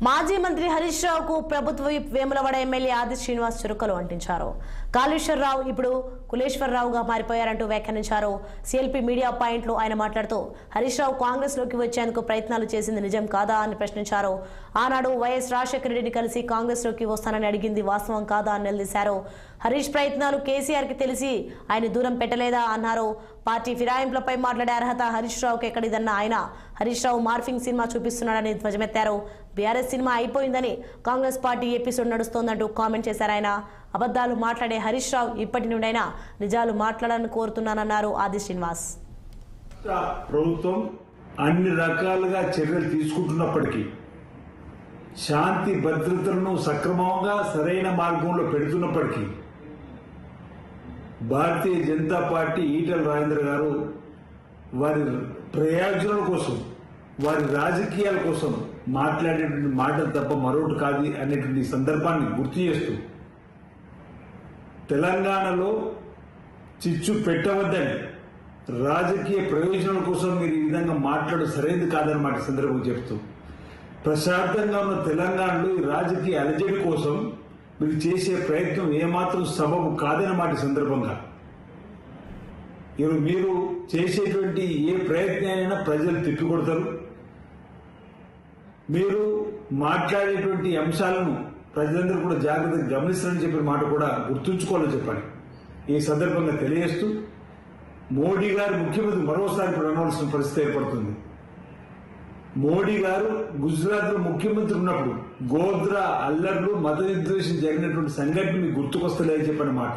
మాజీ మంత్రి హరీష్ రావుకు ప్రభుత్వ విప్ వేములవాడ ఎమ్మెల్యే ఆది శ్రీనివాస్ చురుకలు అంటించారు. కాళేశ్వరరావు ఇప్పుడు కులేశ్వరరావుగా మారిపోయారంటూ వ్యాఖ్యానించారు. సిఎల్పి మీడియా పాయింట్లో ఆయన మాట్లాడుతూ హరీష్ రావు కాంగ్రెస్ లోకి వచ్చేందుకు ప్రయత్నాలు చేసింది నిజం కాదా అని ప్రశ్నించారు. ఆనాడు వైఎస్ రాజశేఖర రెడ్డిని కలిసి కాంగ్రెస్ లోకి వస్తానని అడిగింది వాస్తవం కాదా అని నిలదీశారు. హరీష్ ప్రయత్నాలు కేసీఆర్ కి తెలిసి ఆయన దూరం పెట్టలేదా అన్నారు. పార్టీ ఫిరాయింపులపై మాట్లాడే అర్హత హరీష్ రావుకి ఎక్కడిదన్న ఆయన హరీష్ రావు మార్ఫింగ్ సినిమా చూపిస్తున్నాడని ధ్వజమెత్తారు. బీఆర్ఎస్ సినిమా అయిపోయిందని కాంగ్రెస్ పార్టీ ఎపిసోడ్ నడుస్తోందంటూ కామెంట్ చేశారు. ఆయన అబద్ధాలు మాట్లాడే హరీష్ రావు ఇప్పటి నుండైనా నిజాలు మాట్లాడాలని కోరుతున్నానన్నారు ఆది శ్రీనివాస్. ప్రభుత్వం అన్ని రకాలుగా చర్యలు తీసుకుంటున్నప్పటికీ శాంతి భద్రతలను సక్రమంగా సరైన మార్గంలో పెడుతున్నప్పటికీ భారతీయ జనతా పార్టీ ఈటెల రాజేంద్ర గారు వారి ప్రయోజనాల కోసం వారి రాజకీయాల కోసం మాట్లాడేటువంటి మాటలు తప్ప మరొకటి కాదు అనేటువంటి సందర్భాన్ని గుర్తు చేస్తూ తెలంగాణలో చిచ్చు పెట్టవద్దని రాజకీయ ప్రయోజనాల కోసం మీరు ఈ విధంగా మాట్లాడడం సరైనది కాదన్నమాట సందర్భం చెప్తూ ప్రశాంతంగా ఉన్న తెలంగాణలో ఈ రాజకీయ అలజడి కోసం మీరు చేసే ప్రయత్నం ఏమాత్రం సబబు కాదన్నమాట సందర్భంగా మీరు చేసేటువంటి ఏ ప్రయత్నాలైనా ప్రజలు తిప్పికొడతారు. మీరు మాట్లాడేటువంటి అంశాలను ప్రజలందరూ కూడా జాగ్రత్తగా గమనిస్తారని చెప్పిన మాట కూడా గుర్తుంచుకోవాలని చెప్పండి. ఈ సందర్భంగా తెలియజేస్తూ మోడీ గారు ముఖ్యమంత్రి మరోసారి కూడా అనవలసిన పరిస్థితి ఏర్పడుతుంది. మోడీ గారు గుజరాత్ లో ముఖ్యమంత్రి ఉన్నప్పుడు గోద్రా అల్లర్లు మత విద్వేషం జరిగినటువంటి సంఘటన మీకు గుర్తుకొస్తలేదని చెప్పిన మాట.